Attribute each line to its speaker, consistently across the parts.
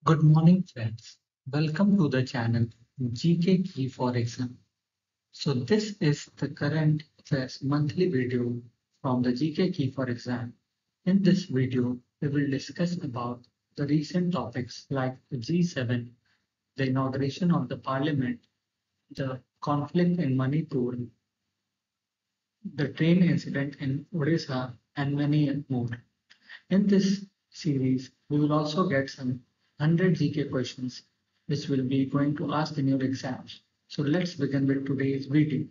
Speaker 1: Good morning, friends. Welcome to the channel GK Key for Exam. So this is the current affairs monthly video from the GK Key for Exam. In this video, we will discuss about the recent topics like the G7, the inauguration of the parliament, the conflict in Manipur, the train incident in Odisha, and many more. In this series, we will also get some 100 GK questions which will be going to ask in your exams. So let's begin with today's video.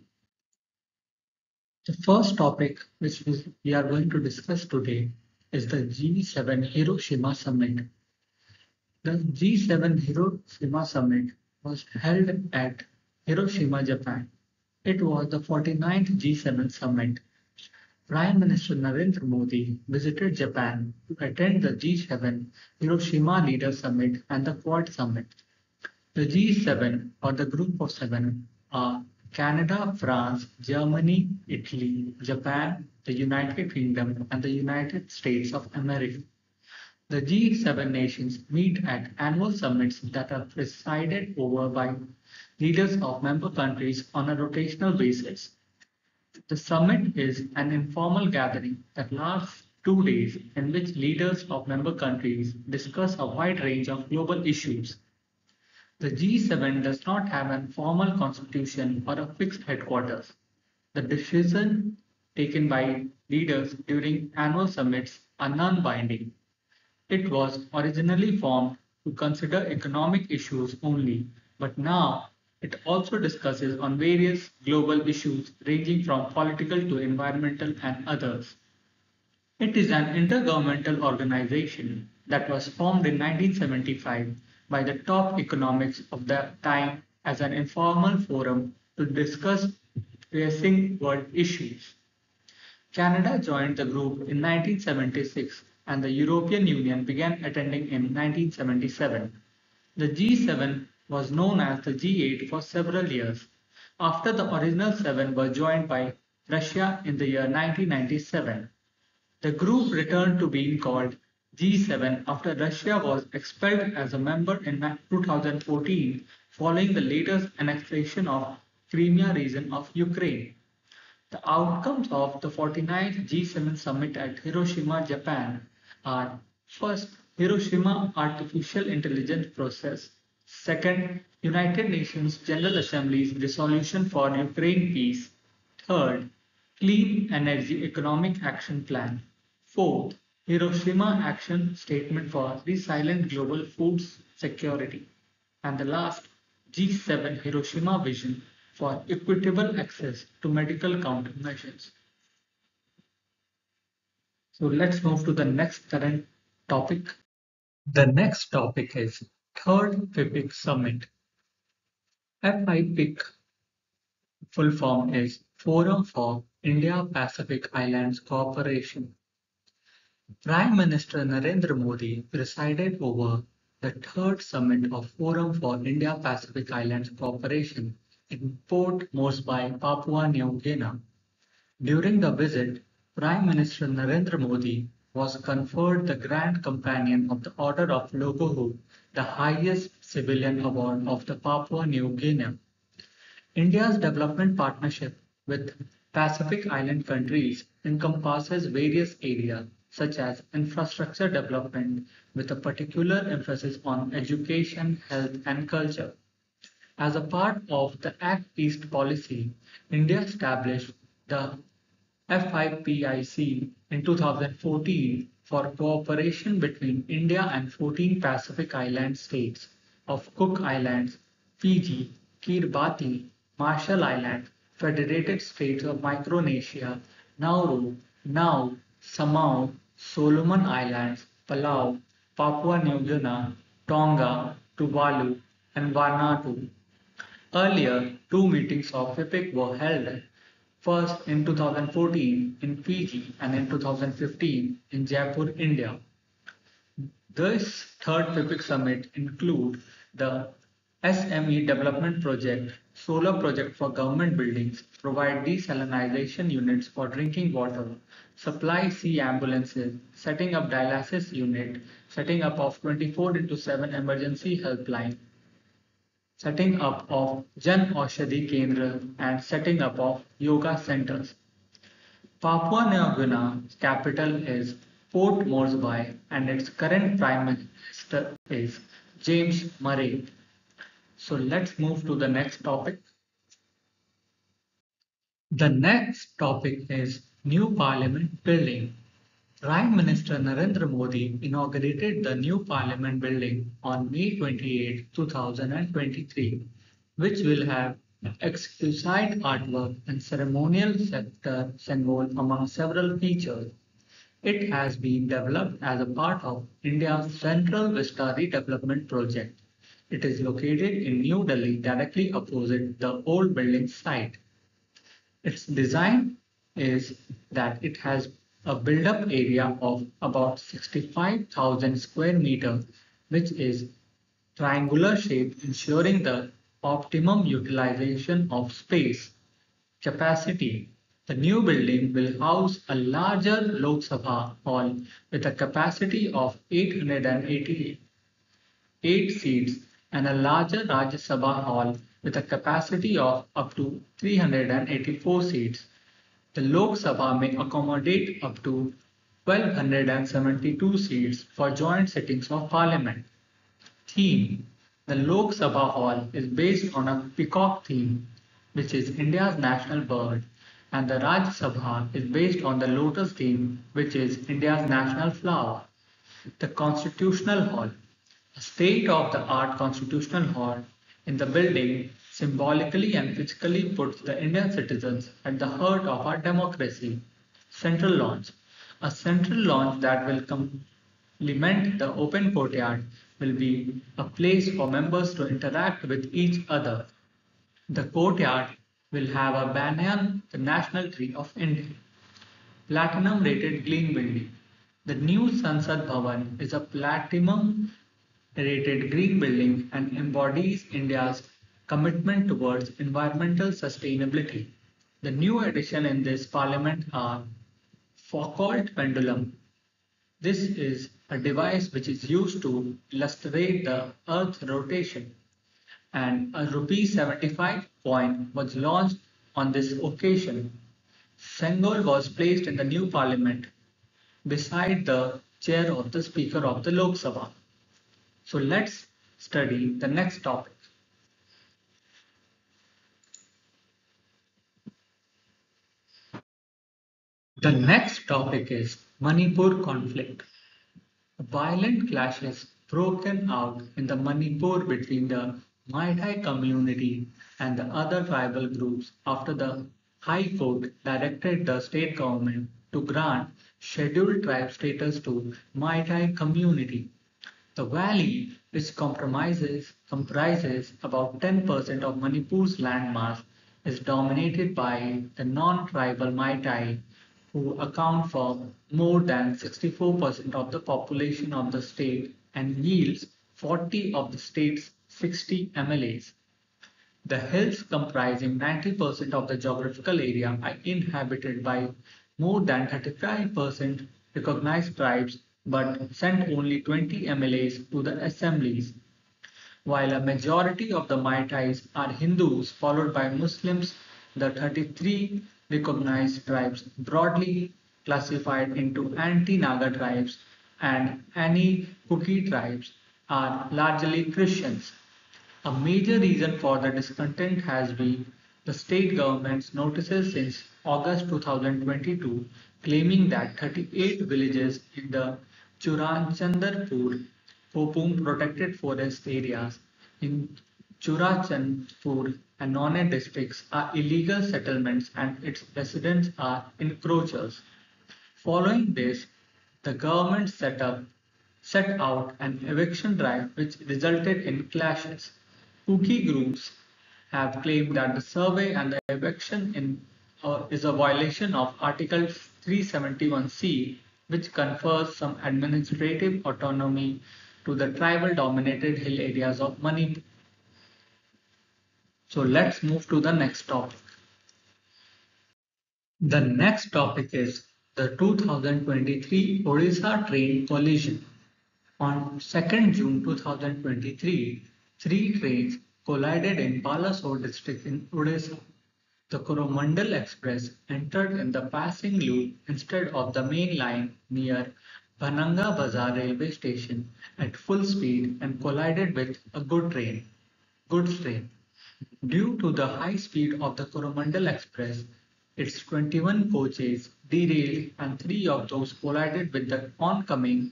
Speaker 1: The first topic which we are going to discuss today is the G7 Hiroshima Summit. The G7 Hiroshima Summit was held at Hiroshima, Japan. It was the 49th G7 Summit. Prime Minister Narendra Modi visited Japan to attend the G7 Hiroshima Leaders Summit and the Quad Summit. The G7 or the Group of Seven are Canada, France, Germany, Italy, Japan, the United Kingdom, and the United States of America. The G7 nations meet at annual summits that are presided over by leaders of member countries on a rotational basis. The summit is an informal gathering that lasts 2 days in which leaders of member countries discuss a wide range of global issues. The G7 does not have a formal constitution or a fixed headquarters. The decisions taken by leaders during annual summits are non-binding. It was originally formed to consider economic issues only, but now it also discusses on various global issues ranging from political to environmental and others. It is an intergovernmental organization that was formed in 1975 by the top economics of the time as an informal forum to discuss pressing world issues. Canada joined the group in 1976 and the European Union began attending in 1977. The G7 was known as the G8 for several years, after the original seven were joined by Russia in the year 1997. The group returned to being called G7 after Russia was expelled as a member in 2014 following the latest annexation of Crimea region of Ukraine. The outcomes of the 49th G7 summit at Hiroshima, Japan are: first, Hiroshima Artificial Intelligence Process; second, United Nations General Assembly's resolution for Ukraine peace; third, Clean Energy Economic Action Plan; fourth, Hiroshima Action Statement for Resilient Global Food Security; and the last, G7 Hiroshima Vision for equitable access to medical countermeasures. So let's move to the next current topic. The next topic is Third FIPIC Summit. FIPIC full form is Forum for India-Pacific Islands Cooperation. Prime Minister Narendra Modi presided over the third summit of Forum for India-Pacific Islands Cooperation in Port Moresby, Papua New Guinea. During the visit, Prime Minister Narendra Modi was conferred the Grand Companion of the Order of Logohu, the highest civilian award of the Papua New Guinea. India's development partnership with Pacific Island countries encompasses various areas such as infrastructure development with a particular emphasis on education, health and culture. As a part of the Act East policy, India established the FIPIC in 2014 for cooperation between India and 14 Pacific Island states of Cook Islands, Fiji, Kiribati, Marshall Islands, Federated States of Micronesia, Nauru, Nau, Samoa, Solomon Islands, Palau, Papua New Guinea, Tonga, Tuvalu, and Vanuatu. Earlier, two meetings of FIPIC were held, first in 2014 in Fiji and in 2015 in Jaipur, India. This third FIPIC summit includes the SME development project solar project for government buildings, provide desalination units for drinking water, supply sea ambulances, setting up dialysis unit, setting up of 24/7 emergency helpline, setting up of Jan Aushadhi Kendra and setting up of yoga centers. Papua New Guinea's capital is Port Moresby and its current prime minister is James Murray. So let's move to the next topic. The next topic is new parliament building. Prime Minister Narendra Modi inaugurated the new parliament building on May 28, 2023, which will have exquisite artwork and ceremonial sector symbol among several features. It has been developed as a part of India's Central Vista Redevelopment Project. It is located in New Delhi, directly opposite the old building site. Its design is that it has a built-up area of about 65,000 square meters, which is triangular shape, ensuring the optimum utilization of space. Capacity. The new building will house a larger Lok Sabha hall with a capacity of 888 seats and a larger Rajya Sabha hall with a capacity of up to 384 seats. The Lok Sabha may accommodate up to 1,272 seats for joint sittings of Parliament. Theme. The Lok Sabha Hall is based on a peacock theme, which is India's national bird, and the Rajya Sabha is based on the lotus theme, which is India's national flower. The Constitutional Hall. A state-of-the-art constitutional hall in the building symbolically and physically puts the Indian citizens at the heart of our democracy. Central Launch. A central launch that will complement the open courtyard will be a place for members to interact with each other. The courtyard will have a banyan, the national tree of India. Platinum rated green building. The new Sansad Bhavan is a platinum rated green building and embodies India's commitment towards environmental sustainability. The new addition in this parliament are Foucault pendulum. This is a device which is used to illustrate the Earth's rotation, and a rupee 75 coin was launched on this occasion. Sengol was placed in the new parliament beside the chair of the Speaker of the Lok Sabha. So let's study the next topic. The next topic is Manipur conflict. Violent clashes broken out in the Manipur between the Meitei community and the other tribal groups after the High Court directed the state government to grant scheduled tribe status to Meitei community. The valley, which comprises about 10% of Manipur's landmass, is dominated by the non-tribal Meitei, who account for more than 64% of the population of the state and yields 40 of the state's 60 MLAs. The hills comprising 90% of the geographical area are inhabited by more than 35% recognized tribes but sent only 20 MLAs to the assemblies, while a majority of the Meiteis are Hindus followed by Muslims. The 33 recognized tribes, broadly classified into anti-Naga tribes and anti-Kuki tribes, are largely Christians. A major reason for the discontent has been the state government's notices since August 2022 claiming that 38 villages in the Churachandarpur Popung protected forest areas in Churachandpur and None districts are illegal settlements and its residents are encroachers. Following this, the government set out an eviction drive which resulted in clashes. Kuki groups have claimed that the survey and the is a violation of Article 371C, which confers some administrative autonomy to the tribal dominated hill areas of Manipur. So let's move to the next topic. The next topic is the 2023 Odisha train collision. On 2nd June 2023, three trains collided in Balasore district in Odisha. The Coromandel Express entered in the passing loop instead of the main line near Bananga Bazar railway station at full speed and collided with a goods train. Due to the high speed of the Coromandel Express, its 21 coaches derailed and three of those collided with the oncoming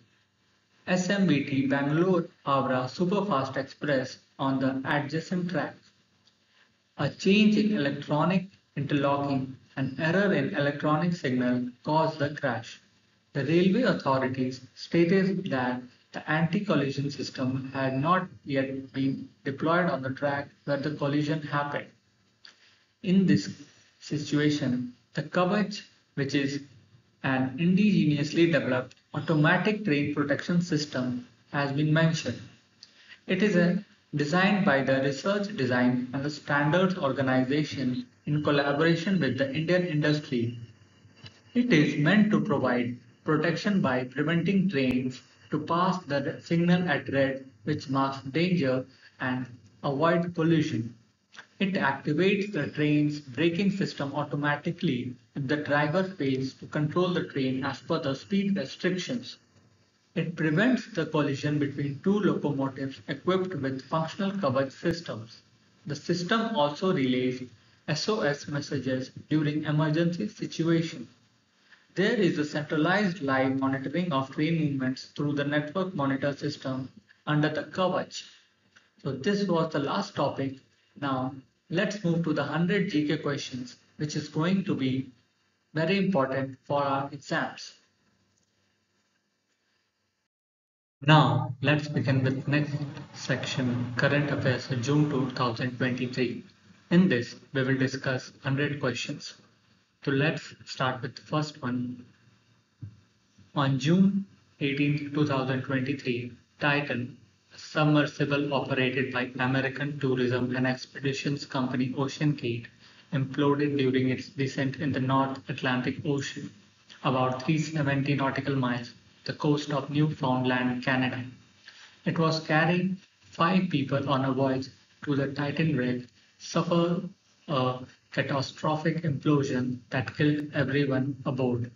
Speaker 1: SMBT Bangalore-Howrah Superfast Express on the adjacent track. A change in electronic interlocking and error in electronic signal caused the crash. The railway authorities stated that the anti-collision system had not yet been deployed on the track where the collision happened. In this situation, the Kavach, which is an indigenously developed automatic train protection system, has been mentioned. It is designed by the Research Design and the Standards Organization in collaboration with the Indian industry. It is meant to provide protection by preventing trains to pass the signal at red, which marks danger, and avoid collision. It activates the train's braking system automatically if the driver fails to control the train as per the speed restrictions. It prevents the collision between two locomotives equipped with functional coverage systems. The system also relays SOS messages during emergency situations. There is a centralized live monitoring of train movements through the network monitor system under the Kavach. So this was the last topic. Now let's move to the 100 GK questions, which is going to be very important for our exams. Now let's begin with next section, current affairs June 2023. In this we will discuss 100 questions. So let's start with the first one. On June 18, 2023, Titan, a submersible operated by American Tourism and Expeditions Company OceanGate, imploded during its descent in the North Atlantic Ocean, about 370 nautical miles, the coast of Newfoundland, Canada. It was carrying 5 people on a voyage to the Titan wreck, suffered a catastrophic implosion that killed everyone aboard.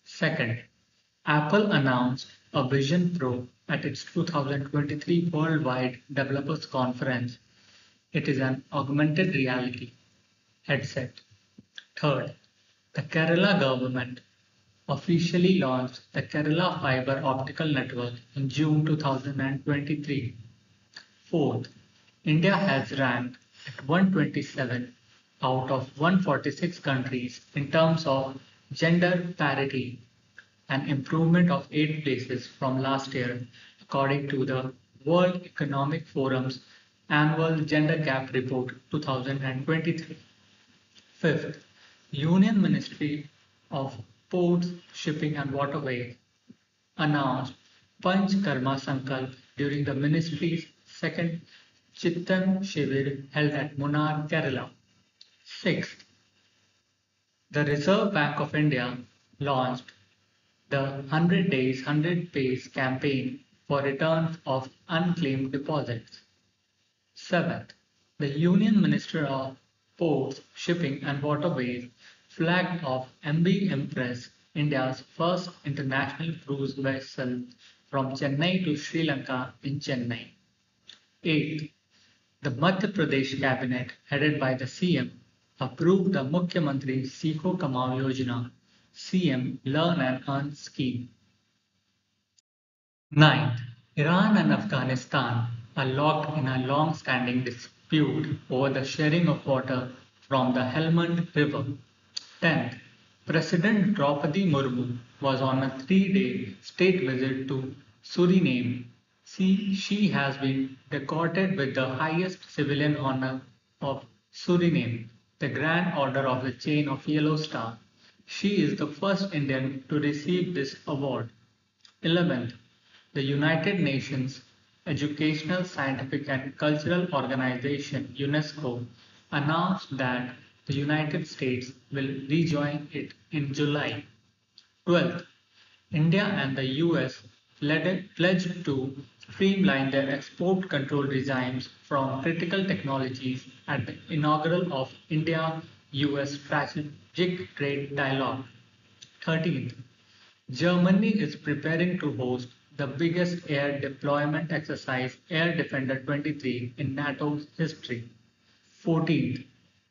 Speaker 1: Second, Apple announced a Vision Pro at its 2023 Worldwide Developers Conference. It is an augmented reality headset. Third, the Kerala government officially launched the Kerala Fiber Optical Network in June 2023. Fourth, India has ranked at 127 out of 146 countries in terms of gender parity, an improvement of 8 places from last year, according to the World Economic Forum's Annual Gender Gap Report 2023. Fifth, Union Ministry of Ports, Shipping and Waterways announced Panch Karma Sankalp during the ministry's second Chittan Shivir held at Munnar, Kerala. Sixth, the Reserve Bank of India launched the 100 Days 100 Pays campaign for returns of unclaimed deposits. Seventh, the Union Minister of Ports, Shipping and Waterways flagged off MV Empress, India's first international cruise vessel from Chennai to Sri Lanka in Chennai. Eighth, the Madhya Pradesh cabinet, headed by the CM, approved the Mukhyamantri Sikho Kamao Yojana CM Learn and Earn scheme. Ninth, Iran and Afghanistan are locked in a long-standing dispute over the sharing of water from the Helmand River. 10th, President Draupadi Murmu was on a 3-day state visit to Suriname. She has been decorated with the highest civilian honor of Suriname, the Grand Order of the Chain of Yellow Star. She is the first Indian to receive this award. 11th, the United Nations Educational, Scientific and Cultural Organization UNESCO announced that the United States will rejoin it in July. 12th, India and the US pledged to streamline their export control regimes from critical technologies at the inaugural of India-US Strategic Trade Dialogue. 13th, Germany is preparing to host the biggest air deployment exercise Air Defender 23 in NATO's history. 14th,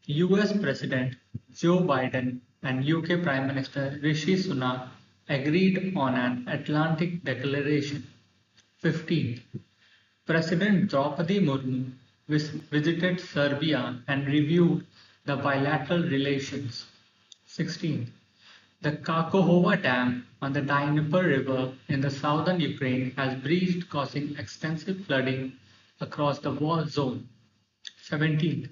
Speaker 1: US President Joe Biden and UK Prime Minister Rishi Sunak agreed on an Atlantic Declaration. 15th, President Draupadi Murmu visited Serbia and reviewed the bilateral relations. 16th, the Kakhovka Dam on the Dnieper River in the southern Ukraine has breached, causing extensive flooding across the war zone. 17th,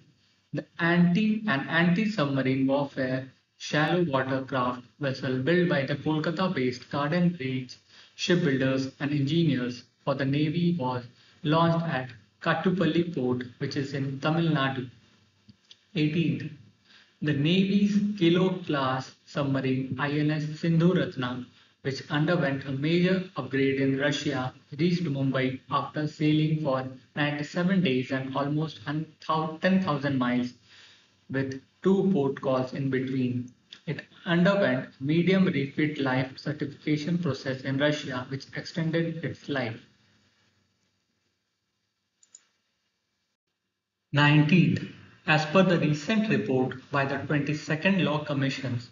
Speaker 1: the anti-submarine warfare shallow watercraft vessel built by the Kolkata-based Garden Bridge shipbuilders and engineers for the Navy was launched at Kattupalli port, which is in Tamil Nadu. 18th, the Navy's Kilo-class submarine INS Sindhuratna, which underwent a major upgrade in Russia, reached Mumbai after sailing for 97 days and almost 10,000 miles with two port calls in between. It underwent medium refit life certification process in Russia, which extended its life. 19th, as per the recent report by the 22nd Law Commissions,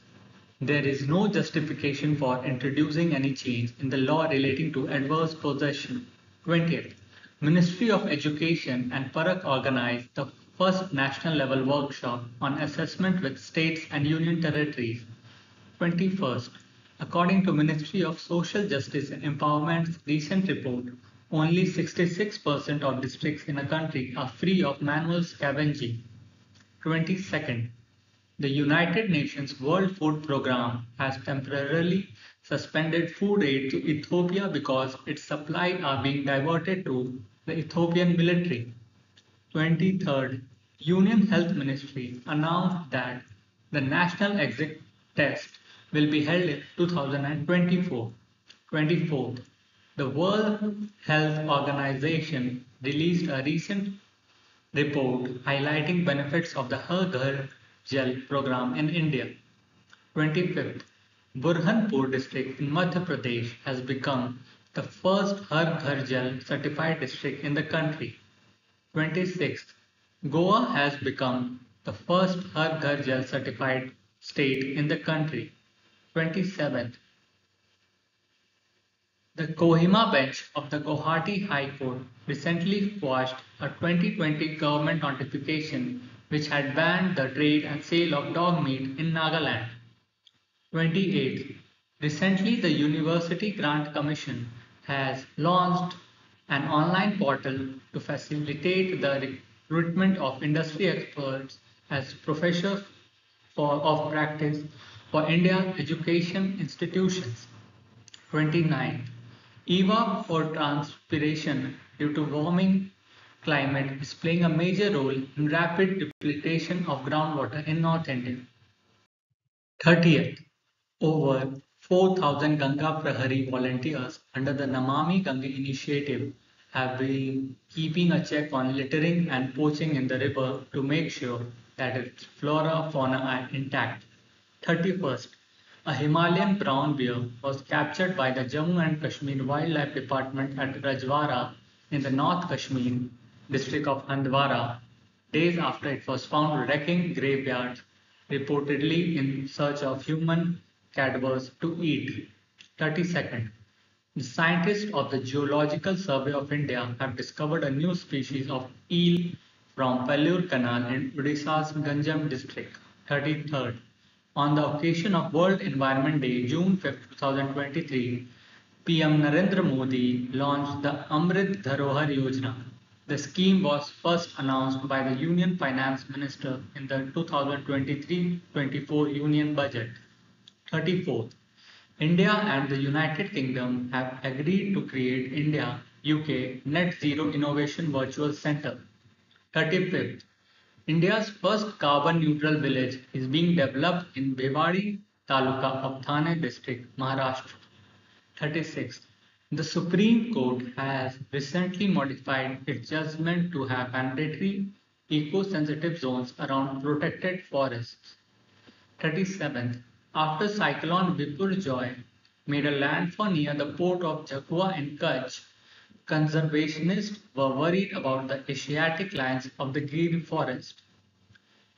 Speaker 1: there is no justification for introducing any change in the law relating to adverse possession. 20th, Ministry of Education and Parak organized the first national level workshop on assessment with states and union territories. 21st, according to Ministry of Social Justice and Empowerment's recent report, only 66% of districts in a country are free of manual scavenging. 22nd, the United Nations World Food Programme has temporarily suspended food aid to Ethiopia because its supplies are being diverted to the Ethiopian military. 23rd, Union Health Ministry announced that the national exit test will be held in 2024. 24th, the World Health Organization released a recent report highlighting benefits of the Har Ghar Jal program in India. 25th, Burhanpur district in Madhya Pradesh has become the first Har Ghar Jal certified district in the country. 26th, Goa has become the first Har Ghar Jal certified state in the country. 27th, the Kohima bench of the Guwahati High Court recently quashed a 2020 government notification which had banned the trade and sale of dog meat in Nagaland. 28th, recently the University Grant Commission has launched an online portal to facilitate the recruitment of industry experts as professors of practice for India education institutions. 29. EVA for transpiration due to warming climate is playing a major role in rapid depletion of groundwater in North India. 30th, over 4,000 Ganga Prahari volunteers under the Namami Ganga initiative have been keeping a check on littering and poaching in the river to make sure that its flora fauna are intact. 31st, a Himalayan brown bear was captured by the Jammu and Kashmir Wildlife Department at Rajwara in the North Kashmir district of Handwara days after it was found wrecking graveyards, reportedly in search of human cadavers to eat. 32nd, the scientists of the Geological Survey of India have discovered a new species of eel from Pallur Canal in Odisha's Ganjam district. 33rd, on the occasion of World Environment Day, June 5, 2023, PM Narendra Modi launched the Amrit Dharohar Yojana. The scheme was first announced by the Union Finance Minister in the 2023-24 Union Budget. 34th, India and the United Kingdom have agreed to create India UK Net Zero Innovation Virtual Centre. 35th, India's first carbon neutral village is being developed in Bhiwadi Taluka of Thane district, Maharashtra. 36. The Supreme Court has recently modified its judgment to have mandatory eco-sensitive zones around protected forests. 37th. After cyclone Bipurjoy made a landfall near the port of Jhakua in Kutch, conservationists were worried about the Asiatic lions of the Gir forest.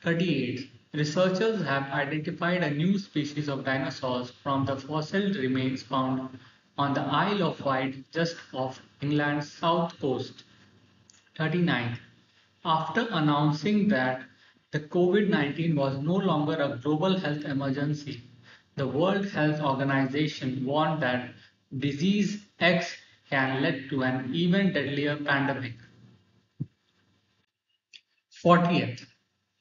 Speaker 1: 38. Researchers have identified a new species of dinosaurs from the fossil remains found on the Isle of Wight just off England's south coast. 39. After announcing that the COVID-19 was no longer a global health emergency, the World Health Organization warned that disease X can lead to an even deadlier pandemic. 40th.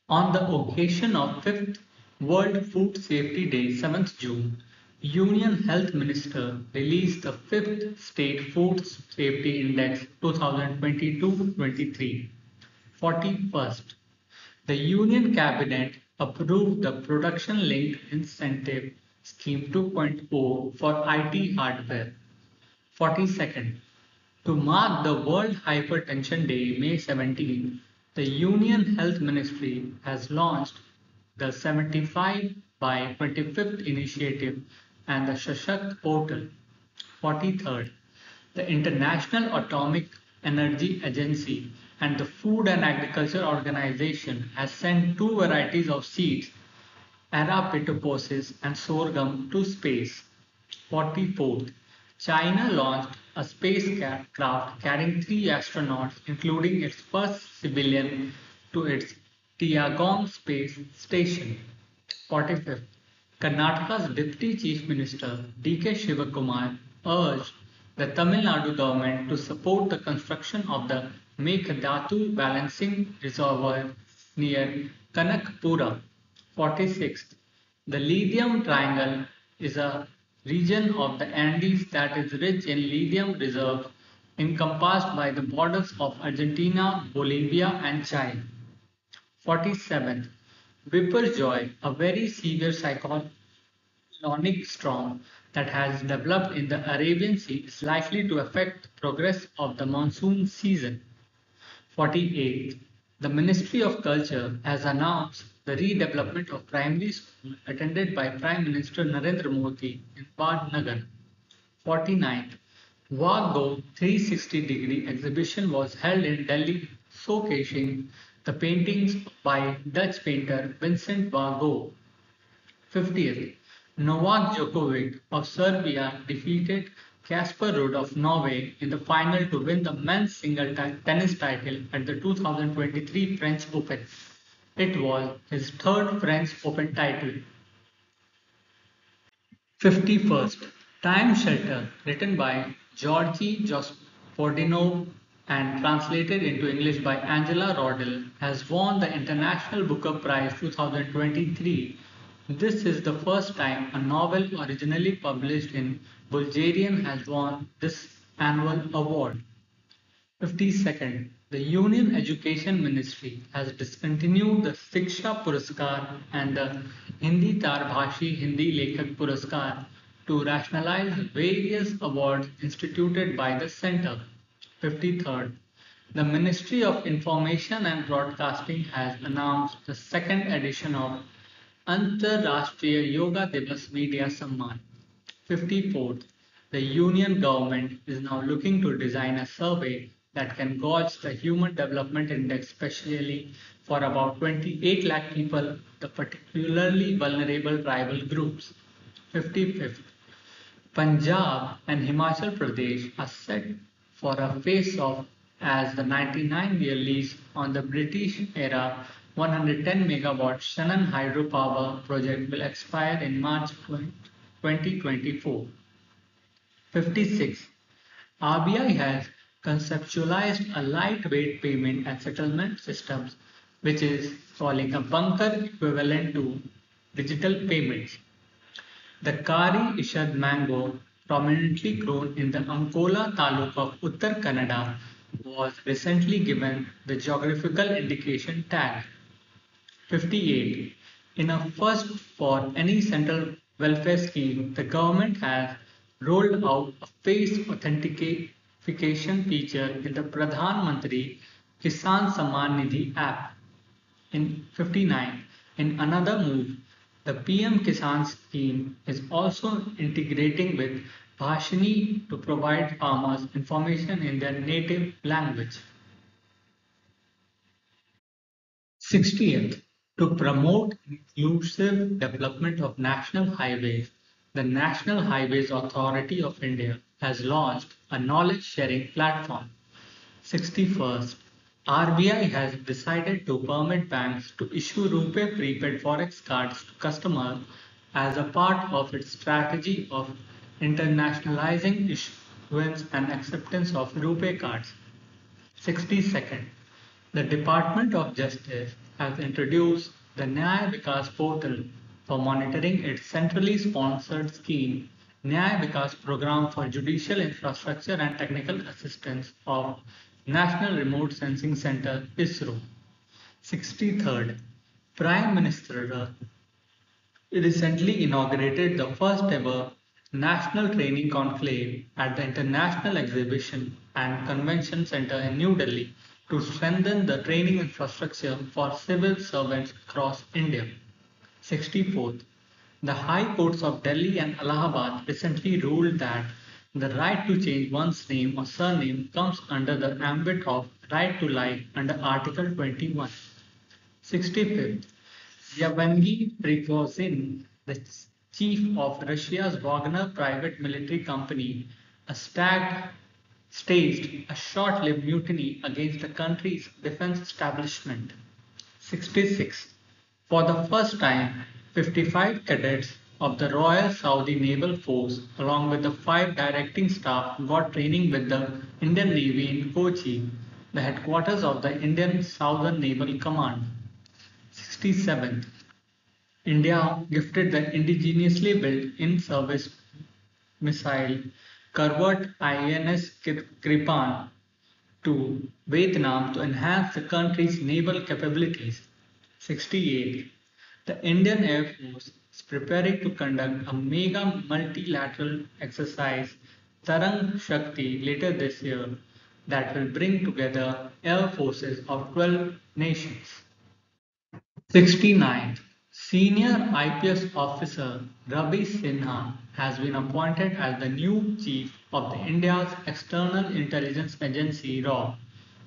Speaker 1: On the occasion of 5th World Food Safety Day, 7th June, Union Health Minister released the 5th State Food Safety Index 2022-23. 41st. The Union Cabinet approved the Production Linked Incentive Scheme 2.0 for IT hardware. 42nd. To mark the World Hypertension Day, May 17, the Union Health Ministry has launched the 75 by 25th initiative and the Shashakt portal. 43rd. The International Atomic Energy Agency and the Food and Agriculture Organization has sent two varieties of seeds, Arabidopsis and sorghum, to space. 44th. China launched a spacecraft carrying 3 astronauts, including its first civilian, to its Tiangong space station. 45th. Karnataka's Deputy Chief Minister D.K. Shivakumar urged the Tamil Nadu government to support the construction of the Mekhdatu balancing reservoir near Kanakpura. 46th. The Lithium Triangle is a region of the Andes that is rich in lithium reserves encompassed by the borders of Argentina, Bolivia and Chile. 47th. Biparjoy, a very severe cyclonic storm that has developed in the Arabian Sea, is likely to affect the progress of the monsoon season. 48. The Ministry of Culture has announced the redevelopment of primary school attended by Prime Minister Narendra Modi in Vadnagar. 49. Waggo 360-degree exhibition was held in Delhi showcasing the paintings by Dutch painter Vincent van Gogh. 50th. Novak Djokovic of Serbia defeated Casper Ruud of Norway in the final to win the men's single tennis title at the 2023 French Open. It was his third French Open title. 51st. Time Shelter, written by Georgy Gospodinov and translated into English by Angela Rodell, has won the International Booker Prize 2023. This is the first time a novel originally published in Bulgarian has won this annual award. 52nd. The Union Education Ministry has discontinued the Shiksha Puraskar and the Hindi Tarbhashi Hindi Lekhak Puraskar to rationalize various awards instituted by the Centre. 53rd. The Ministry of Information and Broadcasting has announced the second edition of Antarrashtriya Yoga Divas Media Samman. 54th. The Union government is now looking to design a survey that can gauge the Human Development Index, especially for about 28 lakh people, the particularly vulnerable tribal groups. 55th. Punjab and Himachal Pradesh are set for a face-off as the 99-year lease on the British-era 110 megawatt Shannon hydropower project will expire in March 2024. 56. RBI has conceptualized a lightweight payment and settlement systems, which is calling a bunker equivalent to digital payments. The Kari Ishad mango prominently grown in the Ankola taluk of Uttar Kannada, was recently given the geographical indication tag. 58. In a first for any central welfare scheme, the government has rolled out a face authentication feature in the Pradhan Mantri Kisan Samman Nidhi app. In 59, in another move, the PM Kisan scheme is also integrating with Bhashini to provide farmers information in their native language. 60th, to promote inclusive development of national highways, the National Highways Authority of India has launched a knowledge sharing platform. 61st, RBI has decided to permit banks to issue RuPay prepaid forex cards to customers as a part of its strategy of internationalizing issuance and acceptance of RuPay cards. 62nd, the Department of Justice has introduced the Nyaya Vikas portal for monitoring its centrally sponsored scheme, Nyaya Vikas Program for Judicial Infrastructure and Technical Assistance of National Remote Sensing Center ISRO. 63rd, Prime Minister recently inaugurated the first ever National Training Conclave at the International Exhibition and Convention Center in New Delhi to strengthen the training infrastructure for civil servants across India. 64th, the High Courts of Delhi and Allahabad recently ruled that the right to change one's name or surname comes under the ambit of right to life under Article 21. 65th, Yevgeny Prigozhin, the chief of Russia's Wagner private military company, staged a short-lived mutiny against the country's defense establishment. 66. For the first time, 55 cadets of the Royal Saudi Naval Force, along with the 5 directing staff, got training with the Indian Navy in Kochi, the headquarters of the Indian Southern Naval Command. 67. India gifted the indigenously built in-service missile Corvette INS Kripan to Vietnam to enhance the country's naval capabilities. 68. The Indian Air Force is preparing to conduct a mega multilateral exercise Tarang Shakti later this year that will bring together air forces of 12 nations. 69th, Senior IPS Officer Ravi Sinha has been appointed as the new chief of the India's External Intelligence Agency (RAW)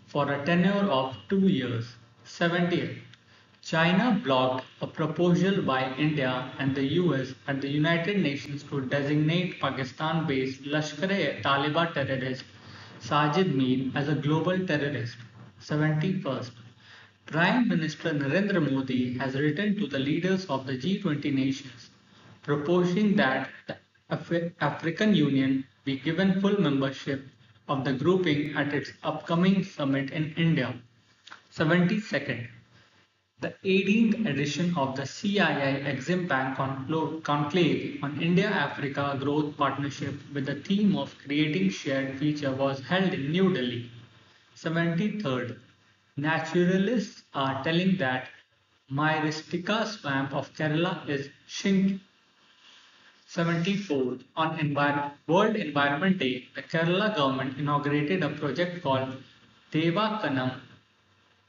Speaker 1: for a tenure of 2 years. 70th, China blocked a proposal by India and the US at the United Nations to designate Pakistan-based Lashkar-e-Taliban terrorist Sajid Mir as a global terrorist. 71st, Prime Minister Narendra Modi has written to the leaders of the G20 nations, proposing that the African Union be given full membership of the grouping at its upcoming summit in India. 72nd, the 18th edition of the CII Exim Bank Conclave on India-Africa Growth Partnership with the theme of creating shared future was held in New Delhi. 73rd, naturalists are telling that Myristica swamp of Kerala is shrinking. 74th, on World Environment Day, the Kerala government inaugurated a project called Deva Kanam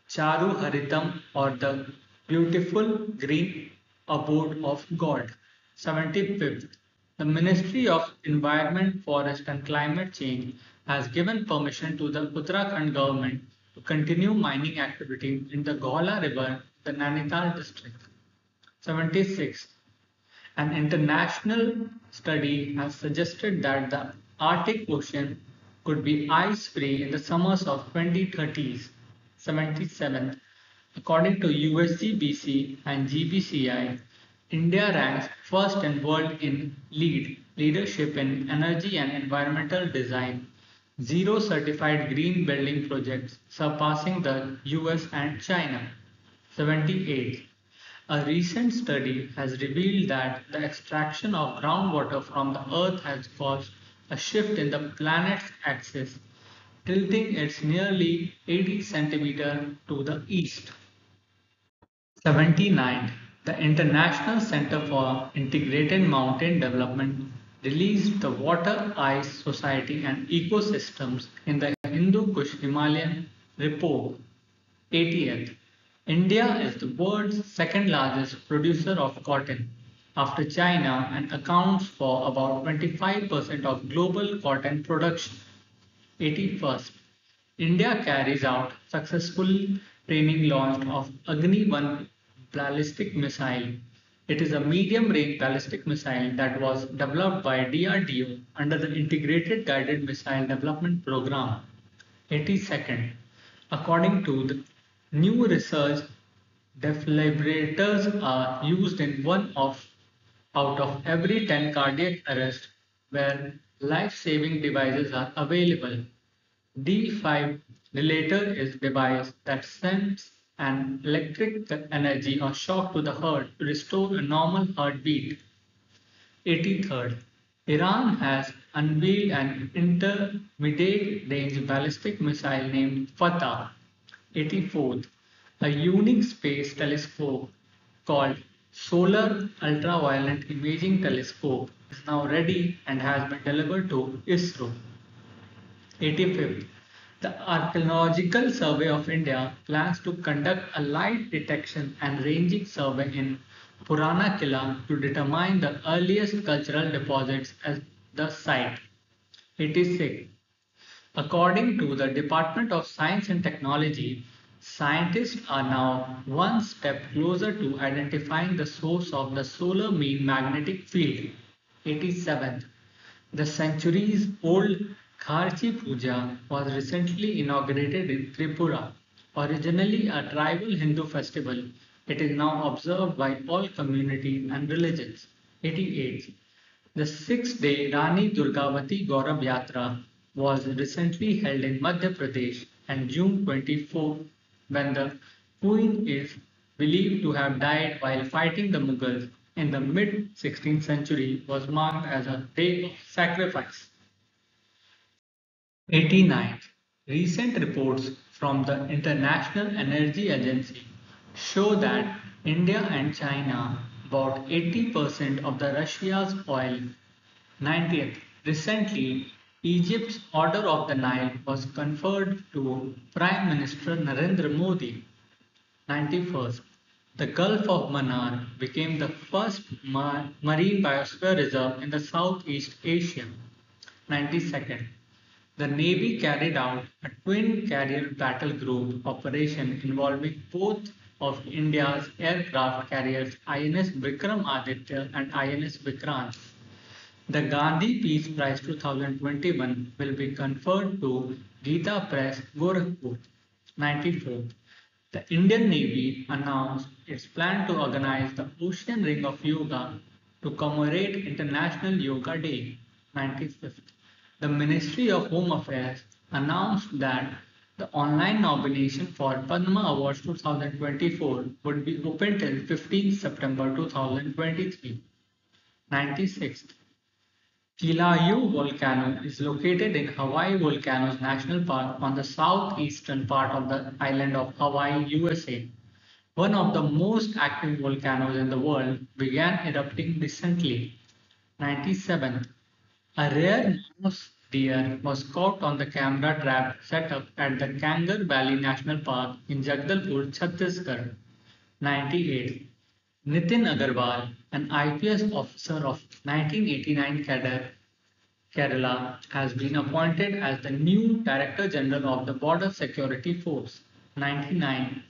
Speaker 1: Charu Haritam, or the beautiful green abode of God. 75th, the Ministry of Environment, Forest and Climate Change has given permission to the Uttarakhand government to continue mining activity in the Ghola River, the Nainital district. 76. An international study has suggested that the Arctic Ocean could be ice-free in the summers of 2030s. 77th. According to USGBC and GBCI, India ranks first in world in leadership in energy and environmental design, 0 certified green building projects, surpassing the US and China. 78. A recent study has revealed that the extraction of groundwater from the earth has caused a shift in the planet's axis, tilting it nearly 80 centimeters to the east. 79. The International Center for Integrated Mountain Development released the Water, Ice, Society and Ecosystems in the Hindu Kush Himalayan report. 80th. India is the world's second largest producer of cotton after China and accounts for about 25% of global cotton production. 81st. India carries out successful training launch of Agni-1 ballistic missile. It is a medium-range ballistic missile that was developed by DRDO under the Integrated Guided Missile Development Program. 82nd. According to the new research, defibrillators are used in one of out of every 10 cardiac arrests where life-saving devices are available. Defibrillator is a device that sends an electric energy or shock to the heart to restore a normal heartbeat. 83rd. Iran has unveiled an intermediate-range ballistic missile named Fatah. 84th. A unique space telescope called Solar Ultraviolet Imaging Telescope is now ready and has been delivered to ISRO. 85th. The Archaeological Survey of India plans to conduct a light detection and ranging survey in Purana Killa to determine the earliest cultural deposits at the site. 86. According to the Department of Science and Technology, scientists are now one step closer to identifying the source of the solar mean magnetic field. 87th. The centuries-old Kharchi Puja was recently inaugurated in Tripura. Originally a tribal Hindu festival, it is now observed by all communities and religions. 88. The six-day Rani Durgavati Gaurav Yatra was recently held in Madhya Pradesh and June 24 when the queen is believed to have died while fighting the Mughals in the mid-16th century was marked as a day of sacrifice. 89. Recent reports from the International Energy Agency show that India and China bought 80% of the Russia's oil. 90th. Recently, Egypt's Order of the Nile was conferred to Prime Minister Narendra Modi. 91st. The Gulf of Mannar became the first marine biosphere reserve in the Southeast Asia. 92nd. The Navy carried out a twin carrier battle group operation involving both of India's aircraft carriers INS Vikramaditya and INS Vikrant. The Gandhi Peace Prize 2021 will be conferred to Geeta Press, Gorakhpur. 94th. The Indian Navy announced its plan to organize the Ocean Ring of Yoga to commemorate International Yoga Day. 95th. The Ministry of Home Affairs announced that the online nomination for Padma Awards 2024 would be open till 15 September 2023. 96th. Kilauea volcano is located in Hawaii Volcanoes National Park on the southeastern part of the island of Hawaii, USA. One of the most active volcanoes in the world began erupting recently. 97. A rare mouse deer was caught on the camera trap set up at the Kangar Valley National Park in Jagdalpur, Chhattisgarh. 98. Nitin Agarwal, an IPS officer of 1989 cadre Kerala, has been appointed as the new Director General of the Border Security Force. 99.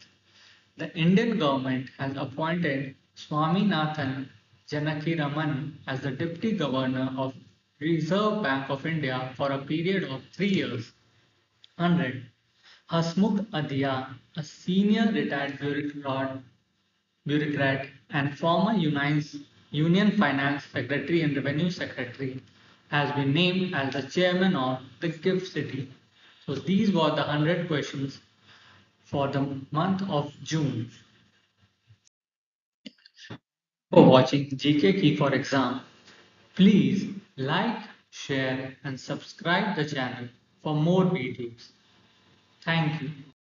Speaker 1: The Indian government has appointed Swaminathan Janakiraman as the Deputy Governor of Reserve Bank of India for a period of 3 years. 100. Hasmukh Adhia, a senior retired bureaucrat and former Union Finance Secretary and Revenue Secretary, has been named as the chairman of the Gift City. So these were the 100 questions for the month of June. For watching GK Key for Exam, please like, share and subscribe the channel for more videos. Thank you.